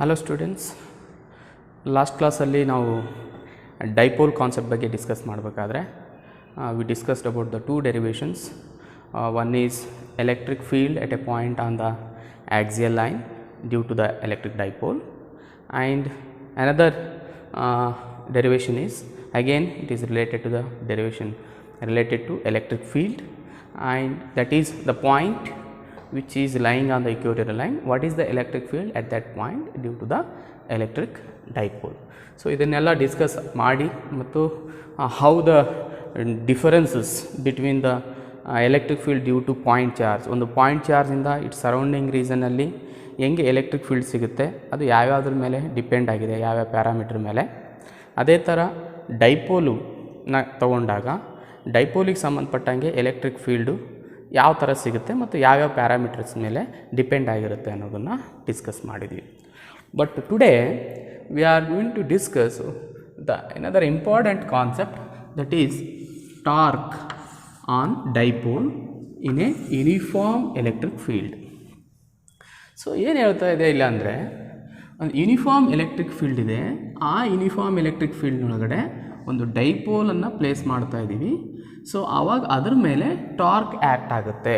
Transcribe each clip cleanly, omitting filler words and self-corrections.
Hello students, last ಕ್ಲಾಸಲ್ಲಿ ನಾವು dipole concept ಬಗ್ಗೆ ಡಿಸ್ಕಸ್ ಮಾಡಬೇಕಾದ್ರೆ we discussed about the two derivations. One is electric field at a point on the axial line due to the electric dipole, and another derivation is again it is related to the derivation related to electric field, and that is the point which is lying on the equatorial line. What is the electric field at that point due to the electric dipole? So ಇದನ್ನೆಲ್ಲ discuss ಮಾಡಿ ಮತ್ತು how the differences between the electric field due to point charge, ಒಂದು point ಚಾರ್ಜಿಂದ it surrounding ರೀಸನಲ್ಲಿ ಹೆಂಗೆ electric field ಸಿಗುತ್ತೆ, ಅದು ಯಾವ್ಯಾವ್ದ್ರ ಮೇಲೆ ಡಿಪೆಂಡ್ ಆಗಿದೆ, ಯಾವ್ಯಾವ ಪ್ಯಾರಾಮೀಟ್ರ್ ಮೇಲೆ. ಅದೇ ಥರ ಡೈಪೋಲುನ ತೊಗೊಂಡಾಗ ಡೈಪೋಲಿಗೆ ಸಂಬಂಧಪಟ್ಟಂಗೆ ಎಲೆಕ್ಟ್ರಿಕ್ ಫೀಲ್ಡು ಯಾವ ಥರ ಸಿಗುತ್ತೆ ಮತ್ತು ಯಾವ್ಯಾವ ಪ್ಯಾರಾಮೀಟರ್ಸ್ ಮೇಲೆ ಡಿಪೆಂಡ್ ಆಗಿರುತ್ತೆ ಅನ್ನೋದನ್ನು ಡಿಸ್ಕಸ್ ಮಾಡಿದ್ವಿ. But today we are going to discuss the another important concept, that is torque on dipole in a uniform electric field. So ಏನು ಹೇಳ್ತಾ ಇದೆ ಇಲ್ಲ ಅಂದರೆ, ಒಂದು ಯೂನಿಫಾರ್ಮ್ ಎಲೆಕ್ಟ್ರಿಕ್ ಫೀಲ್ಡ್ ಇದೆ, ಆ ಯೂನಿಫಾರ್ಮ್ ಎಲೆಕ್ಟ್ರಿಕ್ ಫೀಲ್ಡ್ನೊಳಗಡೆ ಒಂದು ಡೈಪೋಲನ್ನು ಪ್ಲೇಸ್ ಮಾಡ್ತಾ ಇದ್ದೀವಿ. ಸೊ ಆವಾಗ ಅದ್ರ ಮೇಲೆ ಟಾರ್ಕ್ ಆ್ಯಕ್ಟ್ ಆಗುತ್ತೆ.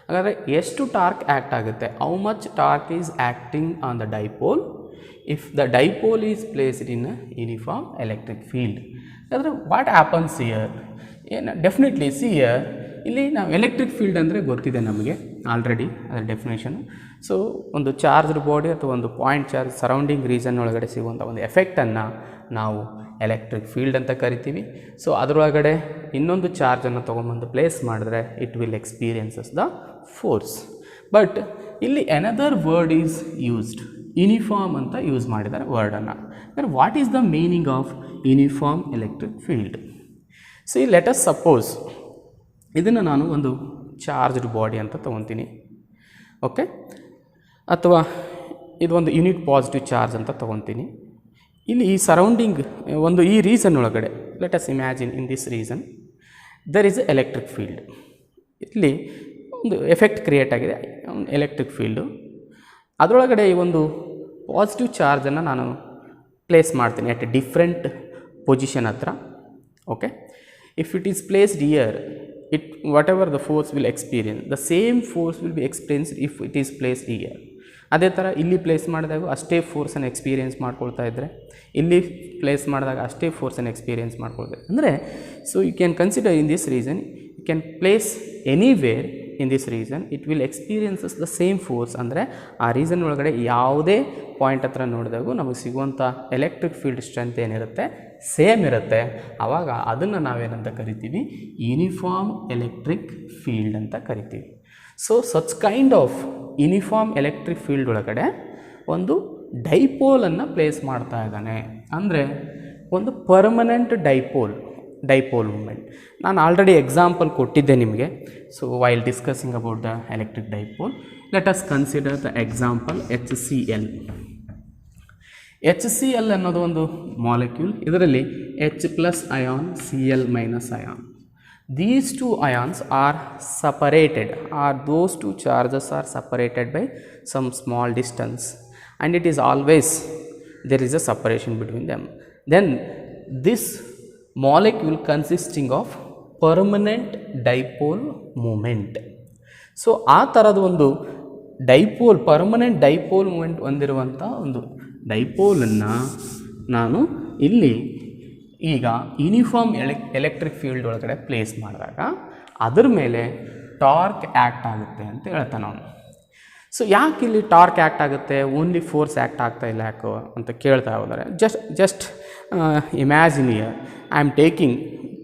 ಹಾಗಾದರೆ ಎಷ್ಟು ಟಾರ್ಕ್ ಆ್ಯಕ್ಟ್ ಆಗುತ್ತೆ, how much torque is acting on the dipole if the dipole is placed in a uniform electric field. ಹಾಗಾದರೆ ವಾಟ್ ಹ್ಯಾಪನ್ಸ್ ಹಿಯರ್? ಏನು ಡೆಫಿನೆಟ್ಲಿ ಸಿ ಹಿಯರ್, ಇಲ್ಲಿ ನಾವು ಎಲೆಕ್ಟ್ರಿಕ್ ಫೀಲ್ಡ್ ಅಂದರೆ ಗೊತ್ತಿದೆ ನಮಗೆ ಆಲ್ರೆಡಿ, ಅದರ ಡೆಫಿನೇಷನು. ಸೊ ಒಂದು ಚಾರ್ಜ್ಡ್ ಬಾಡಿ ಅಥವಾ ಒಂದು ಪಾಯಿಂಟ್ ಚಾರ್ಜ್ ಸರೌಂಡಿಂಗ್ ರೀಸನ್ ಒಳಗಡೆ ಸಿಗುವಂಥ ಒಂದು ಎಫೆಕ್ಟನ್ನು ನಾವು ಎಲೆಕ್ಟ್ರಿಕ್ ಫೀಲ್ಡ್ ಅಂತ ಕರಿತೀವಿ. ಸೊ ಅದರೊಳಗಡೆ ಇನ್ನೊಂದು ಚಾರ್ಜನ್ನು ತೊಗೊಂಬಂದು ಪ್ಲೇಸ್ ಮಾಡಿದ್ರೆ it will experiences the force. But ಇಲ್ಲಿ another word is used, uniform ಅಂತ ಯೂಸ್ ಮಾಡಿದ್ದಾರೆ ವರ್ಡನ್ನು. What is the meaning of uniform electric field? See let us suppose ಇದನ್ನು ನಾನು ಒಂದು ಚಾರ್ಜ್ಡ್ ಬಾಡಿ ಅಂತ ತೊಗೊತೀನಿ, ಓಕೆ, ಅಥವಾ ಇದೊಂದು ಯೂನಿಟ್ ಪಾಸಿಟಿವ್ ಚಾರ್ಜ್ ಅಂತ ತೊಗೊತೀನಿ. ಇಲ್ಲಿ ಈ ಸರೌಂಡಿಂಗ್ ಒಂದು ಈ ರೀಸನ್ ಒಳಗಡೆ, let us imagine in this region there is a electric field. ಇಲ್ಲಿ ಒಂದು ಎಫೆಕ್ಟ್ ಕ್ರಿಯೇಟ್ ಆಗಿದೆ, ಎಲೆಕ್ಟ್ರಿಕ್ ಫೀಲ್ಡು. ಅದರೊಳಗಡೆ ಈ ಒಂದು ಪಾಸಿಟಿವ್ ಚಾರ್ಜನ್ನು ನಾನು ಪ್ಲೇಸ್ ಮಾಡ್ತೀನಿ ಅಟ್ ಎ ಡಿಫ್ರೆಂಟ್ ಪೊಸಿಷನ್ ಹತ್ರ, okay. If it is placed here, it whatever the force will experience, the same force will be experienced if it is placed here. ಅದೇ ಥರ ಇಲ್ಲಿ ಪ್ಲೇಸ್ ಮಾಡಿದಾಗ ಅಷ್ಟೇ ಫೋರ್ಸನ್ನು ಎಕ್ಸ್ಪೀರಿಯೆನ್ಸ್ ಮಾಡ್ಕೊಳ್ತಾ ಇದ್ದರೆ, ಇಲ್ಲಿ ಪ್ಲೇಸ್ ಮಾಡಿದಾಗ ಅಷ್ಟೇ ಫೋರ್ಸನ್ನು ಎಕ್ಸ್ಪೀರಿಯೆನ್ಸ್ ಮಾಡ್ಕೊಳ್ತಾರೆ ಅಂದರೆ. So you can consider in this region, you can place anywhere in this region, it will experiences the same force. ಅಂದರೆ ಆ ರೀಸನ್ ಒಳಗಡೆ ಯಾವುದೇ ಪಾಯಿಂಟ್ ಹತ್ರ ನೋಡಿದಾಗೂ ನಮಗೆ ಸಿಗುವಂಥ ಎಲೆಕ್ಟ್ರಿಕ್ ಫೀಲ್ಡ್ ಸ್ಟ್ರೆಂತ್ ಏನಿರುತ್ತೆ ಸೇಮ್ ಇರುತ್ತೆ. ಆವಾಗ ಅದನ್ನು ನಾವೇನಂತ ಕರಿತೀವಿ, ಯೂನಿಫಾರ್ಮ್ ಎಲೆಕ್ಟ್ರಿಕ್ ಫೀಲ್ಡ್ ಅಂತ ಕರಿತೀವಿ. So such kind of uniform electric field ಒಳಗಡೆ ಒಂದು ಡೈಪೋಲನ್ನು ಪ್ಲೇಸ್ ಮಾಡ್ತಾ ಇದ್ದಾನೆ. ಅಂದರೆ ಒಂದು ಪರ್ಮನೆಂಟ್ ಡೈಪೋಲ್ ಮೂಮೆಂಟ್. ನಾನು ಆಲ್ರೆಡಿ ಎಕ್ಸಾಂಪಲ್ ಕೊಟ್ಟಿದ್ದೆ ನಿಮಗೆ. So while discussing about the electric dipole, let us consider the example HCl. HCl ಅನ್ನೋದು ಒಂದು ಮಾಲಿಕ್ಯೂಲ್, ಇದರಲ್ಲಿ H plus ion, Cl minus ion. These two ions are separated, or those two charges are separated by some small distance, and it is always there is a separation between them. Then this molecule consisting of permanent dipole moment. So ಆ ಥರದ ಒಂದು dipole, permanent dipole moment ಹೊಂದಿರುವಂಥ ಒಂದು ಡೈಪೋಲನ್ನು ನಾನು ಇಲ್ಲಿ ಈಗ uniform electric field ಒಳಗಡೆ place ಮಾಡಿದಾಗ ಅದ್ರ ಮೇಲೆ ಟಾರ್ಕ್ ಆ್ಯಕ್ಟ್ ಆಗುತ್ತೆ ಅಂತ ಹೇಳ್ತಾನೆ ಅವನು. ಸೊ ಯಾಕೆ ಇಲ್ಲಿ ಟಾರ್ಕ್ ಆ್ಯಕ್ಟ್ ಆಗುತ್ತೆ, ಓನ್ಲಿ ಫೋರ್ಸ್ ಆ್ಯಕ್ಟ್ ಆಗ್ತಾ ಇಲ್ಲ ಯಾಕೋ ಅಂತ ಕೇಳ್ತಾ ಹೋದರೆ, just imagine here I am taking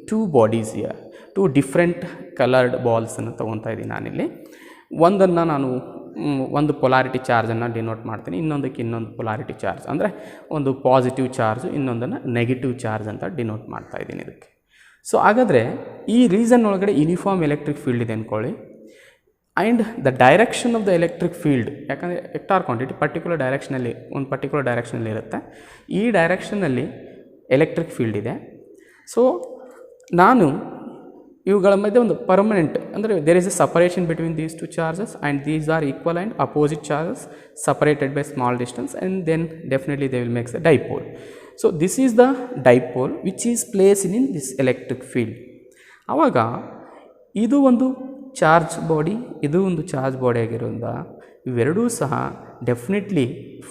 two bodies here, two different coloured ಬಾಲ್ಸನ್ನು ತೊಗೊತಾ ಇದ್ದೀನಿ ನಾನಿಲ್ಲಿ. ಒಂದನ್ನು ನಾನು ಒಂದು ಪೊಲಾರಿಟಿ ಚಾರ್ಜನ್ನು ಡಿನೋಟ್ ಮಾಡ್ತೀನಿ, ಇನ್ನೊಂದಕ್ಕೆ ಇನ್ನೊಂದು ಪೊಲಾರಿಟಿ ಚಾರ್ಜ್, ಅಂದರೆ ಒಂದು ಪಾಸಿಟಿವ್ ಚಾರ್ಜ್, ಇನ್ನೊಂದನ್ನು ನೆಗೆಟಿವ್ ಚಾರ್ಜ್ ಅಂತ ಡಿನೋಟ್ ಮಾಡ್ತಾ ಇದ್ದೀನಿ ಇದಕ್ಕೆ. ಸೊ ಹಾಗಾದರೆ ಈ ರೀಸನ್ ಒಳಗಡೆ ಯೂನಿಫಾರ್ಮ್ ಎಲೆಕ್ಟ್ರಿಕ್ ಫೀಲ್ಡ್ ಇದೆ ಅಂದ್ಕೊಳ್ಳಿ, and the direction of the electric field, ಯಾಕಂದರೆ ವೆಕ್ಟಾರ್ ಕ್ವಾಂಟಿಟಿ ಪರ್ಟಿಕ್ಯುಲರ್ ಡೈರೆಕ್ಷನಲ್ಲಿ, ಒಂದು ಪರ್ಟಿಕ್ಯುಲರ್ ಡೈರೆಕ್ಷನಲ್ಲಿ ಇರುತ್ತೆ. ಈ ಡೈರೆಕ್ಷನಲ್ಲಿ ಎಲೆಕ್ಟ್ರಿಕ್ ಫೀಲ್ಡ್ ಇದೆ. ಸೊ ನಾನು ಇವುಗಳ ಮಧ್ಯೆ ಒಂದು ಪರ್ಮನೆಂಟ್ ಅಂದರೆ there is a separation between these two charges and these are equal and opposite charges separated by small distance and then definitely they will makes the dipole. So this is the dipole which is placed in this electric field. ಆವಾಗ ಇದು ಒಂದು charge body, ಇದು ಒಂದು charge body ಆಗಿರೋದ್ರಿಂದ ಇವೆರಡೂ ಸಹ definitely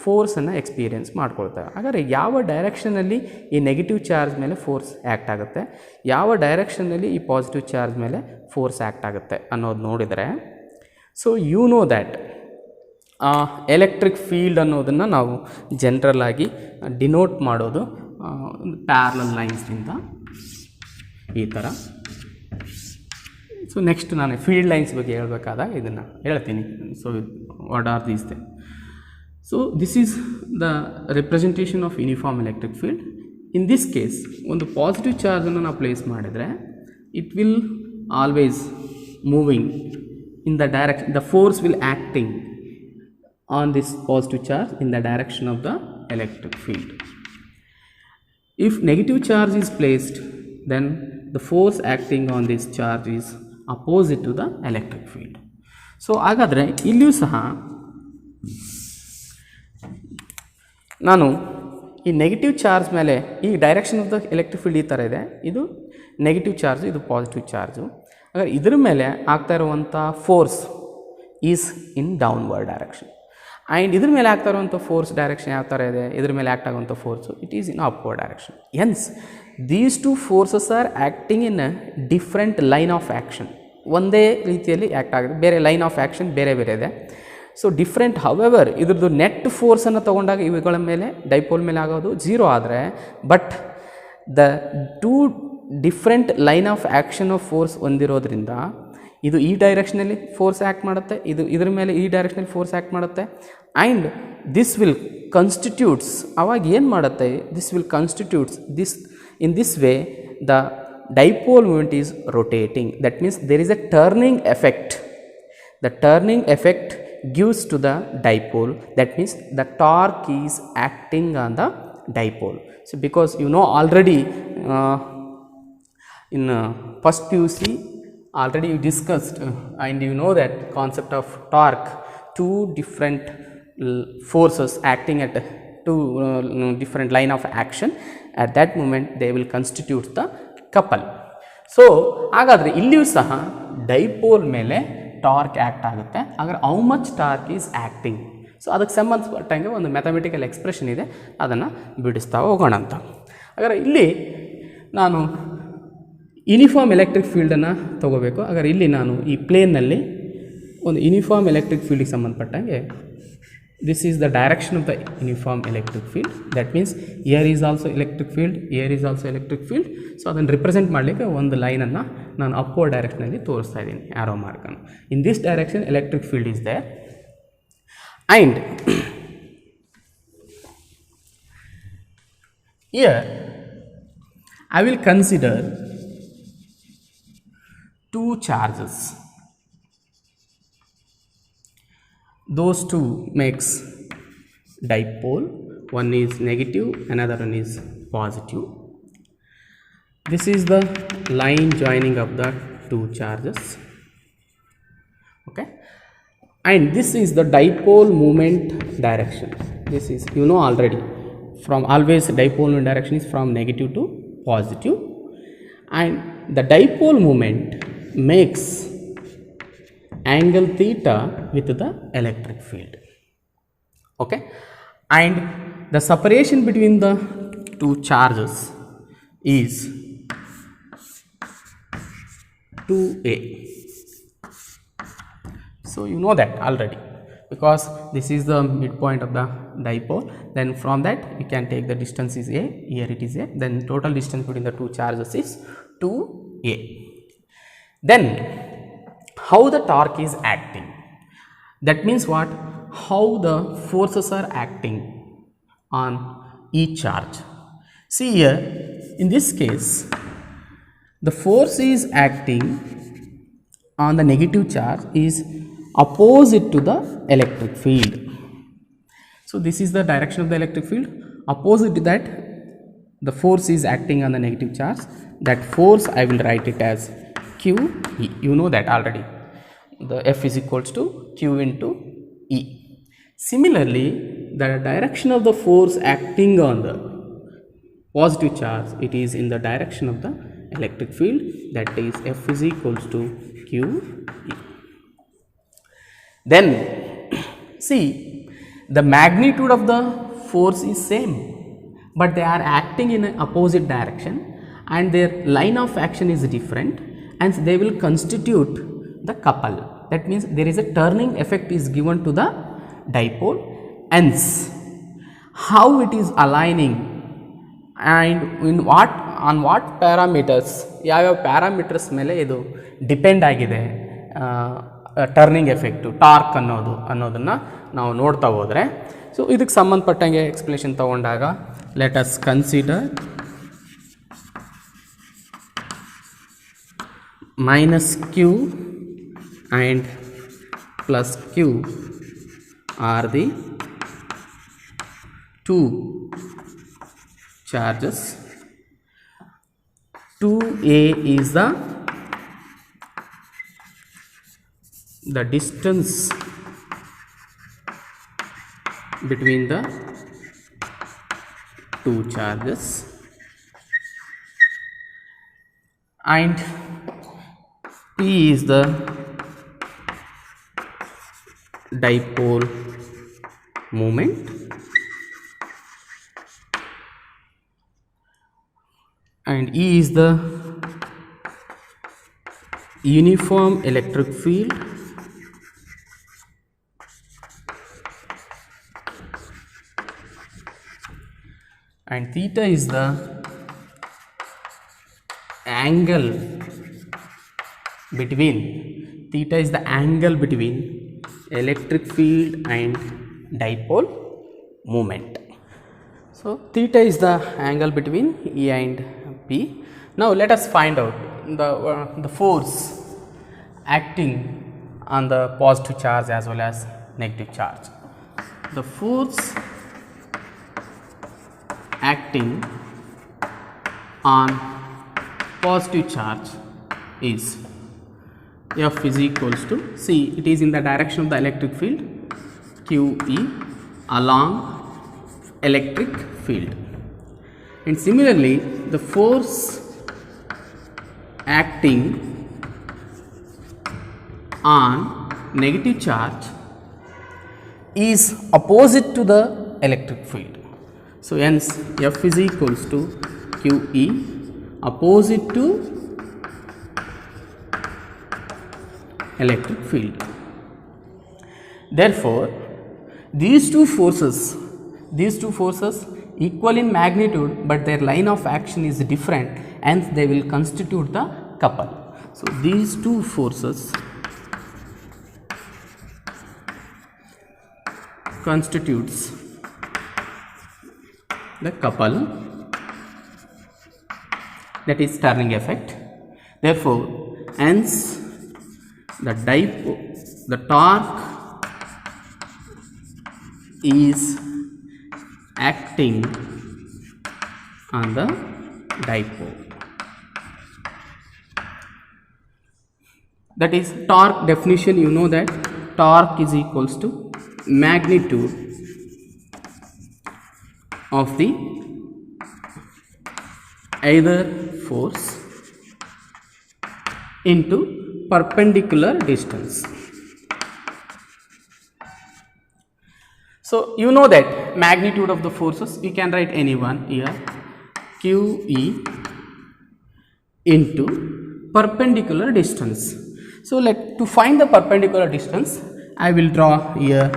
ಫೋರ್ಸನ್ನು experience ಮಾಡ್ಕೊಳ್ತವೆ. ಹಾಗಾದರೆ ಯಾವ ಡೈರೆಕ್ಷನಲ್ಲಿ ಈ ನೆಗೆಟಿವ್ ಚಾರ್ಜ್ ಮೇಲೆ ಫೋರ್ಸ್ ಆ್ಯಕ್ಟ್ ಆಗುತ್ತೆ, ಯಾವ ಡೈರೆಕ್ಷನ್ನಲ್ಲಿ ಈ ಪಾಸಿಟಿವ್ ಚಾರ್ಜ್ ಮೇಲೆ ಫೋರ್ಸ್ ಆ್ಯಕ್ಟ್ ಆಗುತ್ತೆ ಅನ್ನೋದು ನೋಡಿದರೆ, so you know that electric field ಅನ್ನೋದನ್ನು ನಾವು ಜನರಲ್ಲಾಗಿ ಡಿನೋಟ್ ಮಾಡೋದು ಪ್ಯಾರಲಲ್ ಲೈನ್ಸ್ನಿಂದ ಈ ಥರ. ಸೊ ನೆಕ್ಸ್ಟ್ ನಾನು ಫೀಲ್ಡ್ ಲೈನ್ಸ್ ಬಗ್ಗೆ ಹೇಳಬೇಕಾದಾಗ ಇದನ್ನು ಹೇಳ್ತೀನಿ. So what are these thing? So this is the representation of uniform electric field. In this case ಒಂದು ಪಾಸಿಟಿವ್ ಚಾರ್ಜನ್ನು ನಾವು ಪ್ಲೇಸ್ ಮಾಡಿದರೆ it will always moving in the direction, the force will acting on this positive charge in the direction of the electric field. If negative charge is placed, then the force acting on this charge is opposite to the electric field. So ಹಾಗಾದರೆ ಇಲ್ಲಿಯೂ ಸಹ ನಾನು ಈ negative charge ಮೇಲೆ ಈ direction of the electric field ಈ ಥರ ಇದೆ, ಇದು ನೆಗೆಟಿವ್ ಚಾರ್ಜ್, ಇದು ಪಾಸಿಟಿವ್ ಚಾರ್ಜು. ಹಾಗಾದರೆ ಇದ್ರ ಮೇಲೆ ಆಗ್ತಾ ಇರುವಂಥ force is in downward direction. And ಇದ್ರ ಮೇಲೆ ಆಗ್ತಾ ಇರುವಂಥ ಫೋರ್ಸ್ ಡೈರೆಕ್ಷನ್ ಯಾವ ಥರ ಇದೆ, ಇದ್ರ ಮೇಲೆ ಆ್ಯಕ್ಟ್ ಆಗುವಂಥ force it is in upward direction. ಎನ್ಸ್ these two forces R acting in different line of action. ಒಂದೇ ರೀತಿಯಲ್ಲಿ ಆ್ಯಕ್ಟ್ ಆಗಿದೆ, ಬೇರೆ ಲೈನ್ ಆಫ್ ಆ್ಯಕ್ಷನ್ ಬೇರೆ ಬೇರೆ ಇದೆ. ಸೊ ಡಿಫ್ರೆಂಟ್, ಹವೆವರ್ ಇದ್ರದ್ದು ನೆಟ್ ಫೋರ್ಸನ್ನು ತೊಗೊಂಡಾಗ ಇವುಗಳ ಮೇಲೆ ಡೈಪೋಲ್ ಮೇಲೆ ಆಗೋದು 0 ಆದರೆ, but the two different line of action of force ಹೊಂದಿರೋದ್ರಿಂದ ಇದು ಈ ಡೈರೆಕ್ಷನಲ್ಲಿ ಫೋರ್ಸ್ ಆ್ಯಕ್ಟ್ ಮಾಡುತ್ತೆ, ಇದು ಇದ್ರ ಮೇಲೆ ಈ ಡೈರೆಕ್ಷನಲ್ಲಿ ಫೋರ್ಸ್ ಆ್ಯಕ್ಟ್ ಮಾಡುತ್ತೆ. ಆ್ಯಂಡ್ ದಿಸ್ ವಿಲ್ ಕನ್ಸ್ಟಿಟ್ಯೂಟ್ಸ್, ಅವಾಗ ಏನು ಮಾಡುತ್ತೆ, this will constitutes this in this way the dipole moment is rotating. That means there is a turning effect. The turning effect gives to the dipole. That means the torque is acting on the dipole. So because you know already in first PUC already you discussed and you know that concept of torque, two different forces acting at two different line of action. At that moment they will constitute the couple. So ಹಾಗಾದರೆ ಇಲ್ಲಿಯೂ ಸಹ dipole ಮೇಲೆ torque act ಆಗುತ್ತೆ. ಹಾಗಾದ್ರೆ how much torque is acting, so ಅದಕ್ಕೆ ಸಂಬಂಧಪಟ್ಟಂಗೆ ಒಂದು mathematical expression ಇದೆ, ಅದನ್ನು ಬಿಡಿಸ್ತಾ ಹೋಗೋಣ ಅಂತ. ಹಾಗಾದ್ರೆ ಇಲ್ಲಿ ನಾನು ಯೂನಿಫಾರ್ಮ್ ಎಲೆಕ್ಟ್ರಿಕ್ ಫೀಲ್ಡನ್ನು ತೊಗೋಬೇಕು. ಹಾಗಾದ್ರೆ ಇಲ್ಲಿ ನಾನು ಈ ಪ್ಲೇನ್ನಲ್ಲಿ ಒಂದು ಯೂನಿಫಾರ್ಮ್ ಎಲೆಕ್ಟ್ರಿಕ್ ಫೀಲ್ಡಿಗೆ ಸಂಬಂಧಪಟ್ಟಂಗೆ this is the direction of the uniform electric field. That means here is also electric field, here is also electric field. So ಅದನ್ನು ರಿಪ್ರೆಸೆಂಟ್ ಮಾಡಲಿಕ್ಕೆ ಒಂದು ಲೈನನ್ನು ನಾನು ಅಪ್ವರ್ಡ್ ಡೈರೆಕ್ಷನಲ್ಲಿ ತೋರಿಸ್ತಾ ಇದ್ದೀನಿ, ಆರೋ ಮಾರ್ಕನ್ನು. In this direction electric field is there and here I will consider two charges. Those two makes dipole. One is negative, another one is positive. This is the line joining of the two charges. Okay, and this is the dipole moment direction. This is, you know already, from always dipole moment direction is from negative to positive, and the dipole moment makes angle theta with the electric field. Okay, and the separation between the two charges is 2a. So you know that already, because this is the midpoint of the dipole. Then from that you can take the distance is a, here it is a, then total distance between the two charges is 2a. Then how the torque is acting, that means what, how the forces are acting on each charge. See here, in this case the force is acting on the negative charge is opposite to the electric field. So this is the direction of the electric field, opposite to that the force is acting on the negative charge. That force I will write it as Q E. You know that already. The F is equals to Q into E. Similarly, the direction of the force acting on the positive charge, it is in the direction of the electric field, that is F is equals to Q E. Then see, the magnitude of the force is same, but they are acting in an opposite direction and their line of action is different, and they will constitute the couple. That means there is a turning effect is given to the dipole. Hence, how it is aligning and in what, on what parameters, ಯಾವ್ಯಾವ parameters ಮೇಲೆ ಇದು depend ಆಗಿದೆ turning effect, torque ಅನ್ನೋದನ್ನು ನಾವು ನೋಡ್ತಾ ಹೋದರೆ, so ಇದಕ್ಕೆ ಸಂಬಂಧಪಟ್ಟಂಗೆ ಎಕ್ಸ್ಪ್ಲೇಷನ್ ತಗೊಂಡಾಗ let us consider minus Q and plus Q are the two charges. 2A is the distance between the two charges, and P is the dipole moment, and E is the uniform electric field, and theta is the angle between, theta is the angle between electric field and dipole moment. So theta is the angle between E and P. Now let us find out the force acting on the positive charge as well as negative charge. The force acting on positive charge is F is equals to, see, it is in the direction of the electric field, QE along electric field. And similarly, the force acting on negative charge is opposite to the electric field. So hence F is equals to QE opposite to electric field. Therefore, these two forces equal in magnitude, but their line of action is different, hence they will constitute the couple. So these two forces constitutes the couple, that is turning effect. Therefore, hence the torque is acting on the dipole. That is torque definition, you know that torque is equals to magnitude of the either force into perpendicular distance. So you know that magnitude of the forces, we can write any one here, QE into perpendicular distance. So to find the perpendicular distance, I will draw here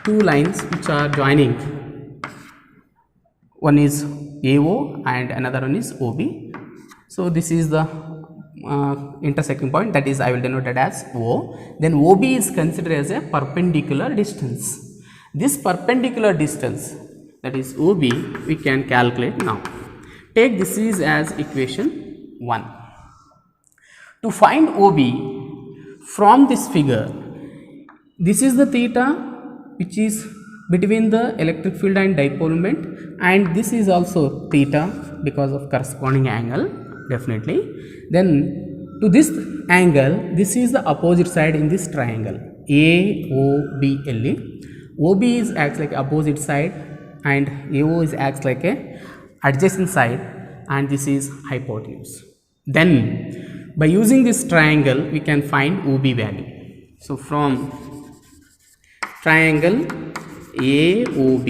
two lines which are joining. One is AO and another one is OB. So this is the intersecting point, that is I will denote it as O. Then OB is considered as a perpendicular distance. This perpendicular distance, that is OB, we can calculate now. Take this is as equation 1. To find OB from this figure, this is the theta which is between the electric field and dipole moment, and this is also theta because of corresponding angle. definitely. Then to this angle, this is the opposite side in this triangle AOB. OB is acts like opposite side and AO is acts like a adjacent side, and this is hypotenuse. Then by using this triangle we can find OB value. So from triangle AOB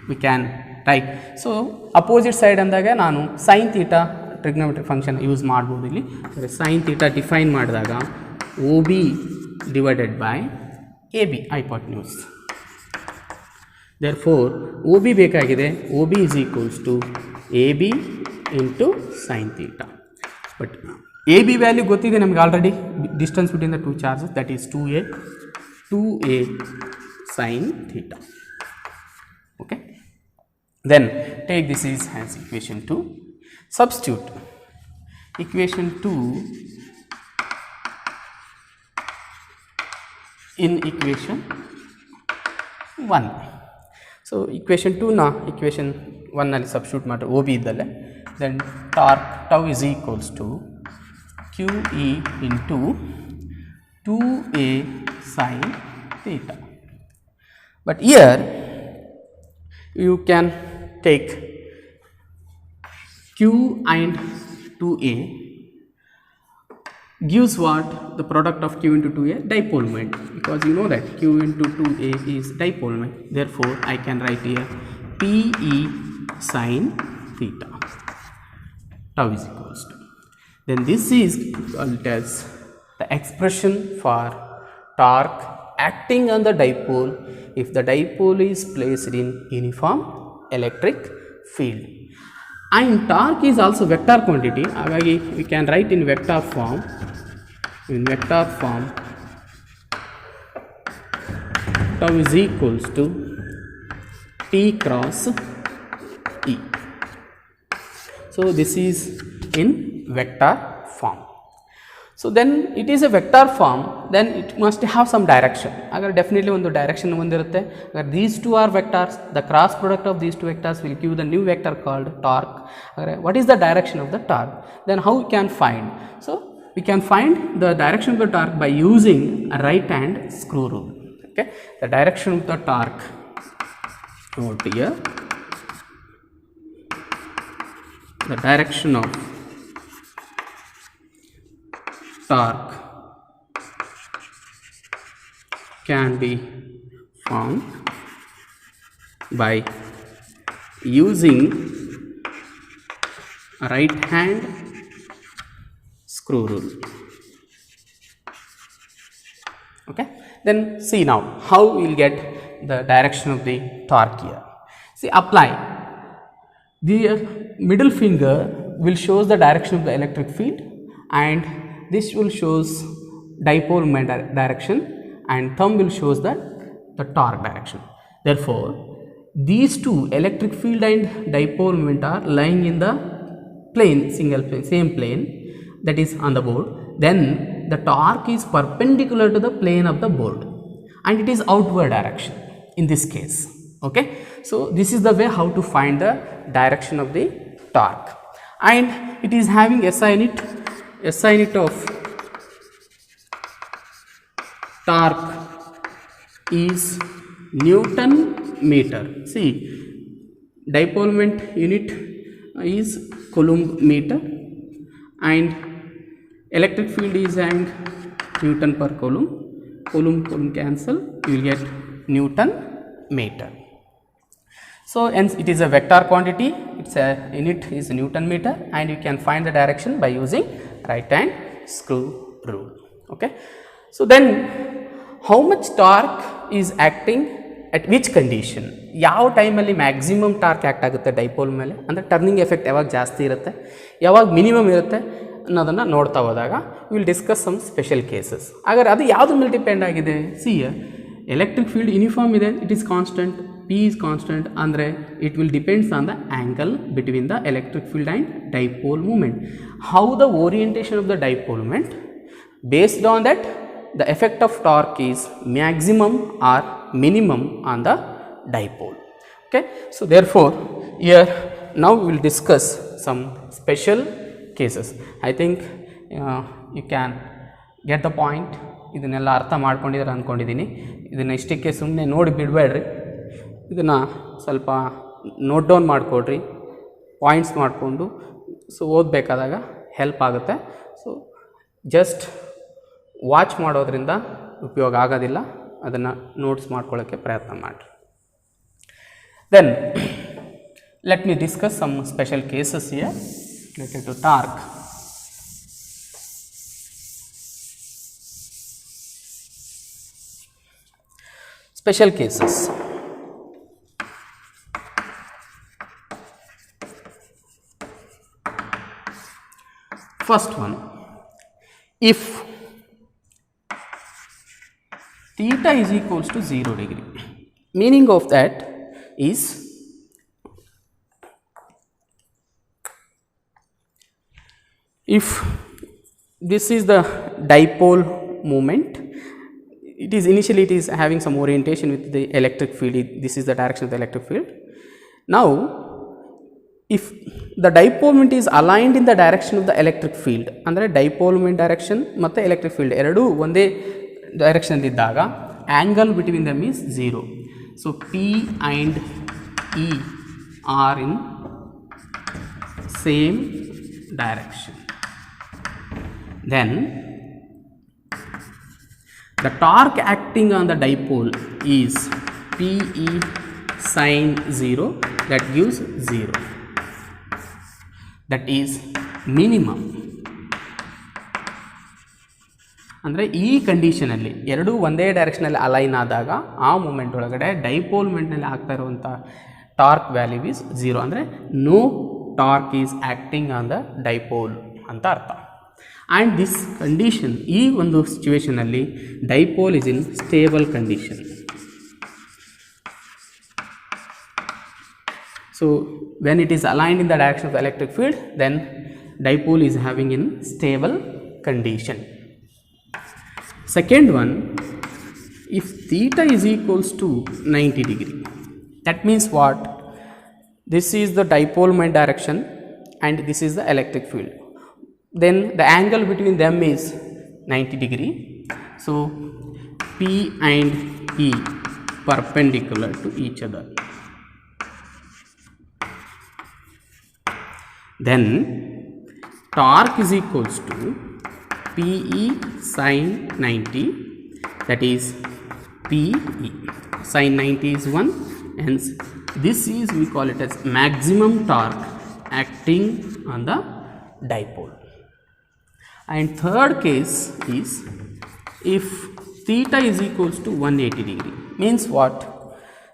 we can write. So opposite side ಅಂದಾಗ ನಾನು sin theta trigonometric function use ಮಾಡ್ಬೋದು. ಇಲ್ಲಿ sin theta define ಮಾಡಿದಾಗ OB divided by AB hypotenuse. Therefore OB ಬೇಕಾಗಿದೆ, OB is equals to AB into sin theta. But AB value ಗೊತ್ತಿದೆ ನಮಗೆ already, distance between the two charges, that is 2a sin theta. Okay, then take this is as equation 2. Substitute equation 2 in equation 1. So equation 2 na equation 1 ನಲ್ಲಿ substitute ಮಾಡಿ OB ಇದ್ದಲ್ಲೇ, then torque tau is equals to QE into 2a sin theta. But here you can take Q and 2a gives what? The product of Q into 2a, dipole moment, because you know that Q into 2a is dipole moment. Therefore I can write here PE sin theta. Tau is equals to, then this is called as the expression for torque acting on the dipole if the dipole is placed in uniform electric field. And torque is also vector quantity, ಹಾಗಾಗಿ we can write in vector form. Tau is equals to T cross E. So this is in vector form. So then it is a vector form, then it must have some direction. Agar definitely ಒಂದು direction ಹೊಂದಿರುತ್ತೆ. Agar these two are vectors, the cross product of these two vectors will give the new vector called torque. Agar what is the direction of the torque? Then how we can find? So we can find the direction of the torque by using a right hand screw rule. Okay, the direction of the torque over here, the direction of torque can be found by using a right hand screw rule. Okay, then see now how we will get the direction of the torque here. See, apply the middle finger will shows the direction of the electric field, and this will shows dipole moment direction, and thumb will shows the torque direction. Therefore these two, electric field and dipole moment, are lying in the plane, single plane, same plane, that is on the board. Then the torque is perpendicular to the plane of the board and it is outward direction in this case. Okay, so this is the way how to find the direction of the torque, and it is having SI unit. SI unit of torque is Newton meter. See, dipole moment unit is Coulomb meter, and electric field is having Newton per Coulomb. Coulomb cancel, you will get Newton meter. So hence it is a vector quantity, its a unit is Newton meter, and you can find the direction by using right hand screw rule. Okay, so then how much torque is acting at which condition? ಯಾವ ಟೈಮಲ್ಲಿ maximum torque act ಆಗುತ್ತೆ dipole ಮೇಲೆ, ಅಂದರೆ turning effect ಯಾವಾಗ ಜಾಸ್ತಿ ಇರುತ್ತೆ, ಯಾವಾಗ minimum ಇರುತ್ತೆ ಅನ್ನೋದನ್ನು ನೋಡ್ತಾ ಹೋದಾಗ will discuss some special cases. ಹಾಗಾದ್ರೆ ಅದು ಯಾವುದು ಮೇಲೆ ಡಿಪೆಂಡ್ ಆಗಿದೆ? ಸಿ, ಎಲೆಕ್ಟ್ರಿಕ್ ಫೀಲ್ಡ್ ಯೂನಿಫಾರ್ಮ್ ಇದೆ, it is constant, P is constant, ಅಂದರೆ it will depends on the angle between the electric field and dipole moment. How the orientation of the dipole moment, based on that the effect of torque is maximum or minimum on the dipole. Okay, so therefore here now we will discuss some special cases. I think you can get the point. ಇದನ್ನೆಲ್ಲ ಅರ್ಥ ಮಾಡ್ಕೊಂಡಿದ್ದಾರೆ ಅಂದ್ಕೊಂಡಿದ್ದೀನಿ. ಇದನ್ನು ಇಷ್ಟಕ್ಕೆ ಸುಮ್ಮನೆ ನೋಡಿ ಬಿಡಬೇಡ್ರಿ, ಇದನ್ನು ಸ್ವಲ್ಪ ನೋಟ್ ಡೌನ್ ಮಾಡಿಕೊಡ್ರಿ, ಪಾಯಿಂಟ್ಸ್ ಮಾಡಿಕೊಂಡು ಸೊ ಓದಬೇಕಾದಾಗ ಹೆಲ್ಪ್ ಆಗುತ್ತೆ. ಸೊ ಜಸ್ಟ್ ವಾಚ್ ಮಾಡೋದ್ರಿಂದ ಉಪಯೋಗ ಆಗೋದಿಲ್ಲ, ಅದನ್ನು ನೋಟ್ಸ್ ಮಾಡ್ಕೊಳ್ಳೋಕ್ಕೆ ಪ್ರಯತ್ನ ಮಾಡಿರಿ. Then let me discuss some special cases here related to torque. Special cases. First one, if theta is equals to 0 degree, meaning of that is if this is the dipole moment, it is initially it is having some orientation with the electric field. This is the direction of the electric field. Now if the dipole moment is aligned in the direction of the electric field, ಅಂದರೆ dipole moment direction ಮತ್ತು electric field ಎರಡೂ ಒಂದೇ direction ಇದ್ದಾಗ angle between them is 0. So P and E are in same direction. Then the torque acting on the dipole is Pe sin 0, that gives 0. That is minimum. ಅಂದರೆ ಈ ಕಂಡೀಷನಲ್ಲಿ ಎರಡೂ ಒಂದೇ ಡೈರೆಕ್ಷನಲ್ಲಿ align ಆದಾಗ ಆ moment ಒಳಗಡೆ ಡೈಪೋಲ್ ಮೂಮೆಂಟ್ನಲ್ಲಿ ಆಗ್ತಾ ಇರುವಂಥ ಟಾರ್ಕ್ ವ್ಯಾಲ್ಯೂ ಈಸ್ 0, ಅಂದರೆ no torque is acting on the dipole ಅಂತ ಅರ್ಥ. ಆ್ಯಂಡ್ ದಿಸ್ ಕಂಡೀಷನ್, ಈ ಒಂದು ಸಿಚುವೇಷನಲ್ಲಿ dipole is in stable condition. So when it is aligned in the direction of the electric field, then dipole is having in stable condition. Second one, if theta is equals to 90 degree, that means what? This is the dipole moment direction and this is the electric field. Then the angle between them is 90 degree. So P and E perpendicular to each other. Then torque is equals to Pe sin 90, that is Pe. Sin 90 is 1, hence this is, we call it as maximum torque acting on the dipole. And third case is if theta is equals to 180 degree, means what?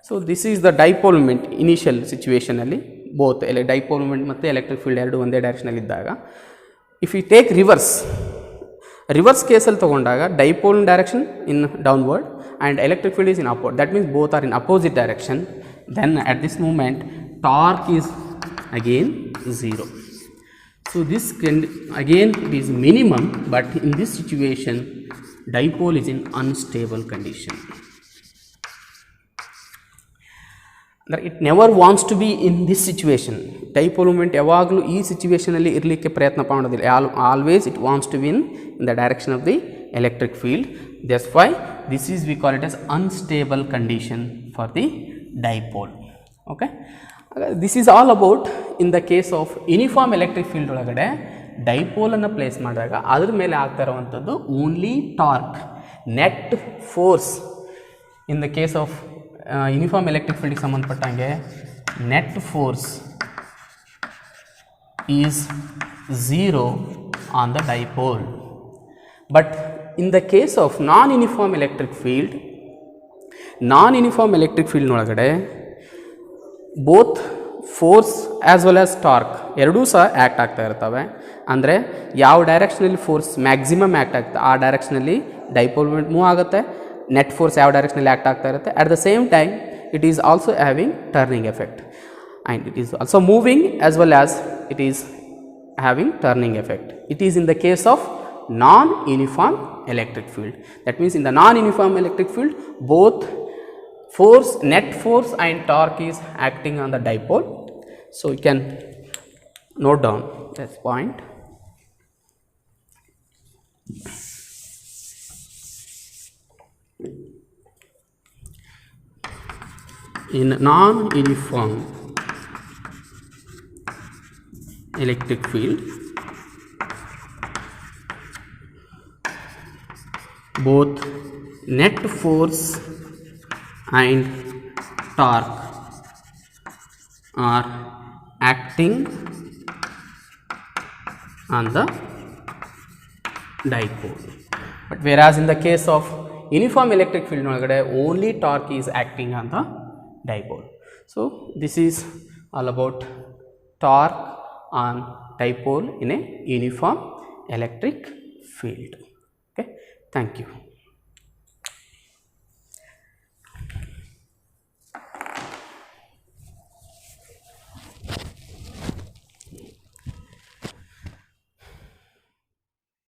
So this is the dipole moment initial situation alli, both dipole moment ಮತ್ತು electric field ಎರಡು ಒಂದೇ direction ಅಲ್ಲಿ ಇದ್ದಾಗ, if we take reverse ಕೇಸಲ್ಲಿ ತಗೊಂಡಾಗ dipole direction in downward and electric field is in upward, that means both are in opposite direction, then at this moment torque is again 0. So this can again it is minimum, but in this situation dipole is in unstable condition. It never wants to be in this situation. Dipole moment ಯಾವಾಗಲೂ ಈ ಸಿಚುವೇಷನಲ್ಲಿ ಇರಲಿಕ್ಕೆ ಪ್ರಯತ್ನ ಮಾಡೋದಿಲ್ಲ. Always it wants to be in the direction of the electric field. That's why this is, we call it as unstable condition for the dipole. Okay, this is all about in the case of uniform electric field ಒಳಗಡೆ dipole ಅನ್ನು place ಮಾಡಿದಾಗ ಅದ್ರ ಮೇಲೆ ಆಗ್ತಾ ಇರುವಂಥದ್ದು only torque, net force. In the case of uniform electric ಫೀಲ್ಡ್ಗೆ ಸಂಬಂಧಪಟ್ಟಂಗೆ net force is 0 on the dipole. But in the case of non uniform electric ಫೀಲ್ಡ್ನೊಳಗಡೆ both force as well as torque ಎರಡೂ ಸಹ ಆ್ಯಕ್ಟ್ ಆಗ್ತಾ ಇರ್ತವೆ. ಅಂದರೆ ಯಾವ ಡೈರೆಕ್ಷನಲ್ಲಿ force maximum act ಆಗ್ತದೆ ಆ ಡೈರೆಕ್ಷನಲ್ಲಿ ಡೈಪೋಲ್ ಮೂವ್ಮೆಂಟ್ ಮೂವ್ ಆಗುತ್ತೆ. ನೆಟ್ ಫೋರ್ಸ್ ಯಾವ ಡೈರೆಕ್ಷನಲ್ಲಿ ಆ್ಯಕ್ಟ್ ಆಗ್ತಾ ಇರುತ್ತೆ. At the same time it is also having turning effect and it is also moving as well as it is having turning effect. It is in the case of non-uniform electric field. That means in the non-uniform electric field both force, net force and torque is acting on the dipole. So you can note down this point. In non-uniform electric field, both net force and torque are acting on the dipole. But whereas in the case of uniform electric field only torque is acting on the dipole. So this is all about torque on dipole in a uniform electric field. Okay, thank you.